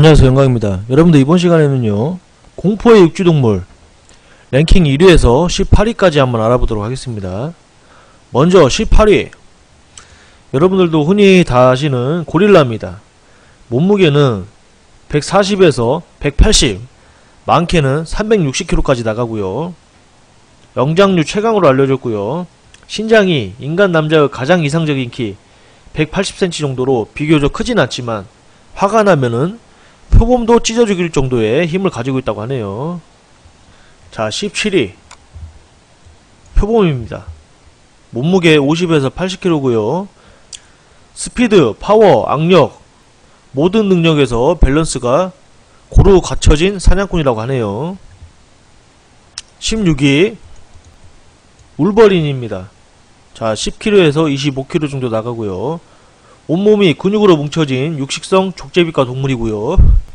안녕하세요, 영광입니다. 여러분들 이번 시간에는요, 공포의 육지동물 랭킹 1위에서 18위까지 한번 알아보도록 하겠습니다. 먼저 18위, 여러분들도 흔히 다 아시는 고릴라입니다. 몸무게는 140에서 180, 많게는 360kg까지 나가고요. 영장류 최강으로 알려졌고요. 신장이 인간 남자의 가장 이상적인 키 180cm 정도로 비교적 크진 않지만 화가 나면은 표범도 찢어 죽일 정도의 힘을 가지고 있다고 하네요. 자, 17위 표범입니다. 몸무게 50에서 80kg고요. 스피드, 파워, 악력 모든 능력에서 밸런스가 고루 갖춰진 사냥꾼이라고 하네요. 16위 울버린입니다. 자, 10kg에서 25kg 정도 나가고요. 온몸이 근육으로 뭉쳐진 육식성 족제비과 동물이고요.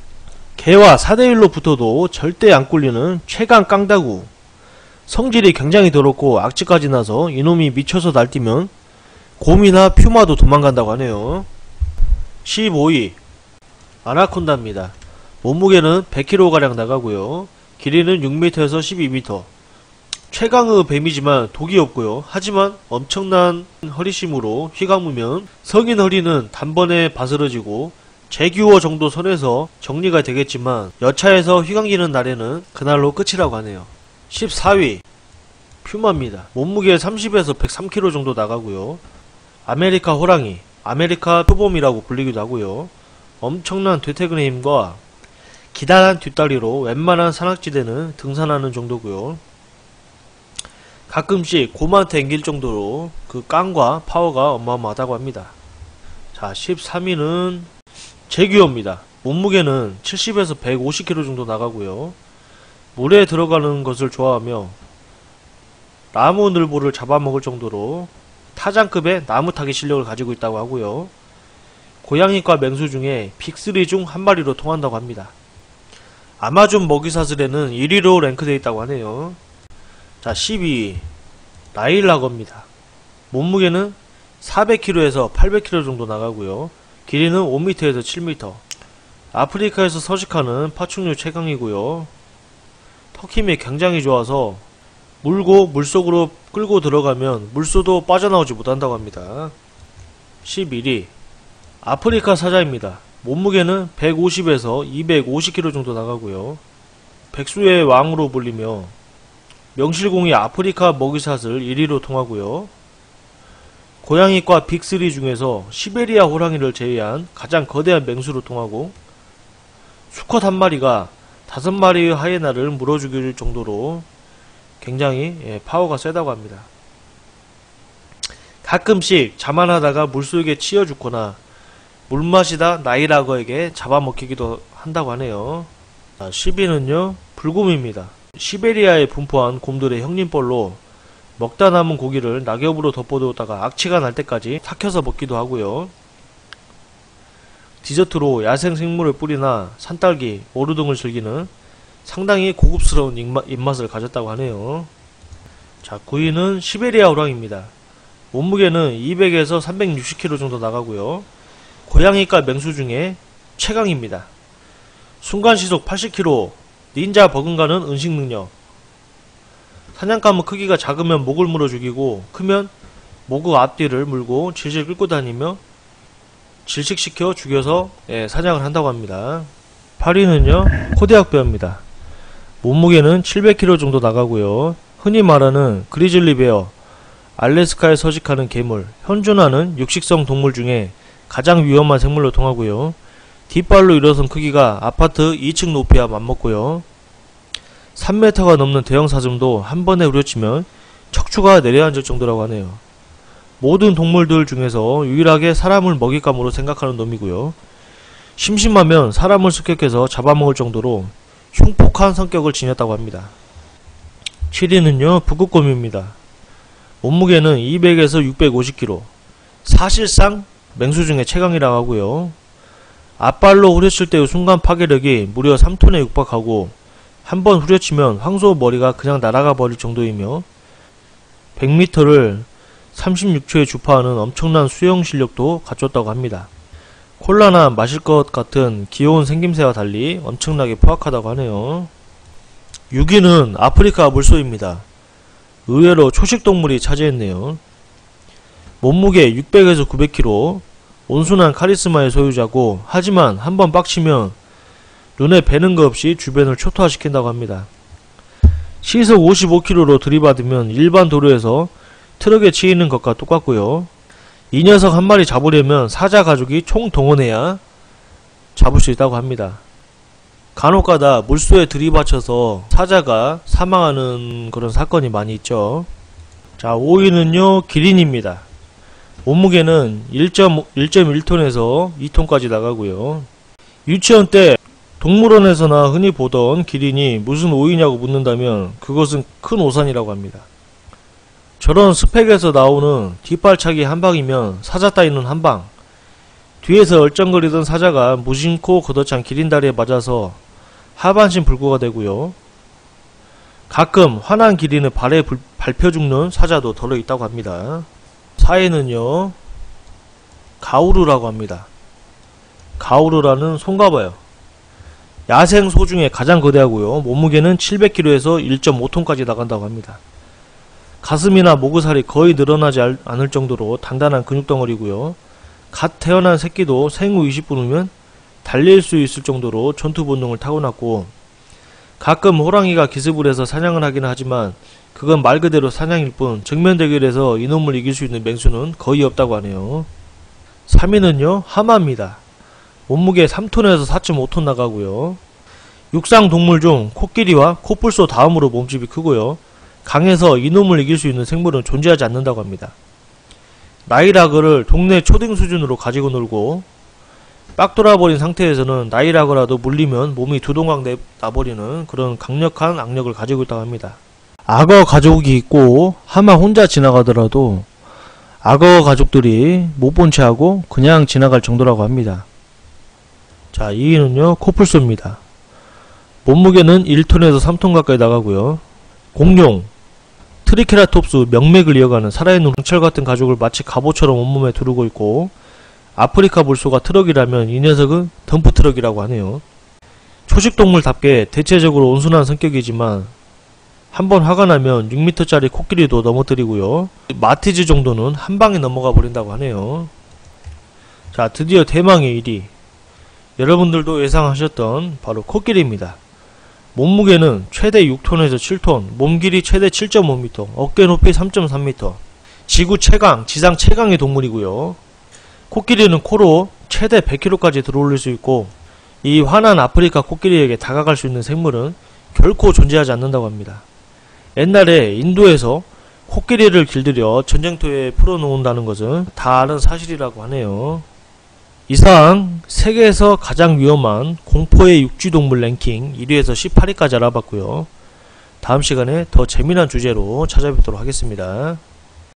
개와 4대1로 붙어도 절대 안 꿀리는 최강 깡다구. 성질이 굉장히 더럽고 악취까지 나서 이놈이 미쳐서 날뛰면 곰이나 퓨마도 도망간다고 하네요. 15위 아나콘다입니다. 몸무게는 100kg가량 나가고요. 길이는 6m에서 12m. 최강의 뱀이지만 독이 없고요. 하지만 엄청난 허리심으로 휘감으면 성인 허리는 단번에 바스러지고 제규어 정도 선에서 정리가 되겠지만 여차해서 휘감기는 날에는 그날로 끝이라고 하네요. 14위 퓨마입니다. 몸무게 30에서 103kg 정도 나가고요. 아메리카 호랑이, 아메리카 표범이라고 불리기도 하고요. 엄청난 되퇴근의 힘과 기다란 뒷다리로 웬만한 산악지대는 등산하는 정도고요. 가끔씩 곰한테 앵길 정도로 그 깡과 파워가 어마어마하다고 합니다. 자, 13위는 제규어입니다. 몸무게는 70에서 150kg 정도 나가고요. 물에 들어가는 것을 좋아하며 나무늘보를 잡아먹을 정도로 타장급의 나무타기 실력을 가지고 있다고 하고요. 고양이과 맹수 중에 빅3 중 한 마리로 통한다고 합니다. 아마존 먹이사슬에는 1위로 랭크되어 있다고 하네요. 자, 12위 나일라거입니다. 몸무게는 400kg에서 800kg 정도 나가고요. 길이는 5m에서 7m. 아프리카에서 서식하는 파충류 최강이고요. 턱힘이 굉장히 좋아서 물고 물속으로 끌고 들어가면 물소도 빠져나오지 못한다고 합니다. 11위 아프리카 사자입니다. 몸무게는 150에서 250kg 정도 나가고요. 백수의 왕으로 불리며 명실공히 아프리카 먹이사슬 1위로 통하고요. 고양이과 빅3 중에서 시베리아 호랑이를 제외한 가장 거대한 맹수로 통하고 수컷 한 마리가 5마리의 하이에나를 물어 죽일 정도로 굉장히 파워가 세다고 합니다. 가끔씩 자만하다가 물속에 치여 죽거나 물마시다 나일라거에게 잡아먹히기도 한다고 하네요. 10위는요 불곰입니다. 시베리아에 분포한 곰들의 형님뻘로 먹다 남은 고기를 낙엽으로 덮어두었다가 악취가 날 때까지 삭혀서 먹기도 하고요. 디저트로 야생 생물의 뿌리나 산딸기, 오루 등을 즐기는 상당히 고급스러운 입맛을 가졌다고 하네요. 자, 9위는 시베리아 호랑이입니다. 몸무게는 200에서 360kg 정도 나가고요. 고양이과 맹수 중에 최강입니다. 순간시속 80km, 닌자 버금가는 은식 능력. 사냥감은 크기가 작으면 목을 물어 죽이고 크면 목의 앞뒤를 물고 질질 끌고 다니며 질식시켜 죽여서 사냥을 한다고 합니다. 8위는요 코데악베어입니다. 몸무게는 700kg 정도 나가고요. 흔히 말하는 그리즐리베어, 알래스카에 서식하는 괴물, 현존하는 육식성 동물 중에 가장 위험한 생물로 통하고요. 뒷발로 일어선 크기가 아파트 2층 높이와 맞먹고요. 3m가 넘는 대형 사슴도 한 번에 후려치면 척추가 내려앉을 정도라고 하네요. 모든 동물들 중에서 유일하게 사람을 먹잇감으로 생각하는 놈이고요. 심심하면 사람을 습격해서 잡아먹을 정도로 흉폭한 성격을 지녔다고 합니다. 7위는요 북극곰입니다. 몸무게는 200에서 650kg. 사실상 맹수 중에 최강이라고 하고요. 앞발로 후려칠 때의 순간 파괴력이 무려 3톤에 육박하고 한번 후려치면 황소 머리가 그냥 날아가 버릴 정도이며 100m를 36초에 주파하는 엄청난 수영 실력도 갖췄다고 합니다. 콜라나 마실 것 같은 귀여운 생김새와 달리 엄청나게 포악하다고 하네요. 6위는 아프리카 물소입니다. 의외로 초식동물이 차지했네요. 몸무게 600에서 900kg, 온순한 카리스마의 소유자고, 하지만 한번 빡치면 눈에 뵈는 것 없이 주변을 초토화시킨다고 합니다. 시속 55km로 들이받으면 일반 도로에서 트럭에 치이는 것과 똑같고요. 이 녀석 한 마리 잡으려면 사자 가족이 총동원해야 잡을 수 있다고 합니다. 간혹가다 물소에 들이받쳐서 사자가 사망하는 그런 사건이 많이 있죠. 자, 5위는요 기린입니다. 몸무게는 1.1ton에서 2ton까지 나가고요. 유치원 때 동물원에서나 흔히 보던 기린이 무슨 오이냐고 묻는다면 그것은 큰 오산이라고 합니다. 저런 스펙에서 나오는 뒷발차기 한 방이면 사자 따위는 한 방, 뒤에서 얼쩡거리던 사자가 무심코 걷어찬 기린 다리에 맞아서 하반신 불구가 되고요. 가끔 화난 기린의 발에 밟혀 죽는 사자도 덜어 있다고 합니다. 4위는요 가우루라고 합니다. 가우루라는 송가봐요. 야생 소 중에 가장 거대하고요. 몸무게는 700kg에서 1.5ton까지 나간다고 합니다. 가슴이나 모그살이 거의 늘어나지 않을 정도로 단단한 근육덩어리고요. 갓 태어난 새끼도 생후 20분 후면 달릴 수 있을 정도로 전투 본능을 타고났고, 가끔 호랑이가 기습을 해서 사냥을 하긴 하지만 그건 말 그대로 사냥일 뿐 정면 대결에서 이놈을 이길 수 있는 맹수는 거의 없다고 하네요. 3위는요 하마입니다. 몸무게 3ton에서 4.5ton 나가고요. 육상 동물 중 코끼리와 코뿔소 다음으로 몸집이 크고요. 강해서 이놈을 이길 수 있는 생물은 존재하지 않는다고 합니다. 나이라그를 동네 초딩 수준으로 가지고 놀고, 빡 돌아버린 상태에서는 나이라그라도 물리면 몸이 두동강 나버리는 그런 강력한 악력을 가지고 있다고 합니다. 악어 가족이 있고 하마 혼자 지나가더라도 악어 가족들이 못 본 채 하고 그냥 지나갈 정도라고 합니다. 자, 2위는요 코뿔소입니다. 몸무게는 1ton에서 3ton 가까이 나가고요. 공룡, 트리케라톱스 명맥을 이어가는 살아있는 홍철같은 가죽을 마치 갑옷처럼 온몸에 두르고 있고, 아프리카 물소가 트럭이라면 이 녀석은 덤프트럭이라고 하네요. 초식동물답게 대체적으로 온순한 성격이지만 한번 화가 나면 6m짜리 코끼리도 넘어뜨리고요. 마티즈 정도는 한방에 넘어가 버린다고 하네요. 자, 드디어 대망의 1위. 여러분들도 예상하셨던 바로 코끼리입니다. 몸무게는 최대 6ton에서 7ton, 몸길이 최대 7.5m, 어깨 높이 3.3m, 지구 최강, 지상 최강의 동물이고요. 코끼리는 코로 최대 100kg까지 들어올릴 수 있고, 이 화난 아프리카 코끼리에게 다가갈 수 있는 생물은 결코 존재하지 않는다고 합니다. 옛날에 인도에서 코끼리를 길들여 전쟁터에 풀어놓는다는 것은 다 아는 사실이라고 하네요. 이상 세계에서 가장 위험한 공포의 육지동물 랭킹 1위에서 18위까지 알아봤고요. 다음 시간에 더 재미난 주제로 찾아뵙도록 하겠습니다.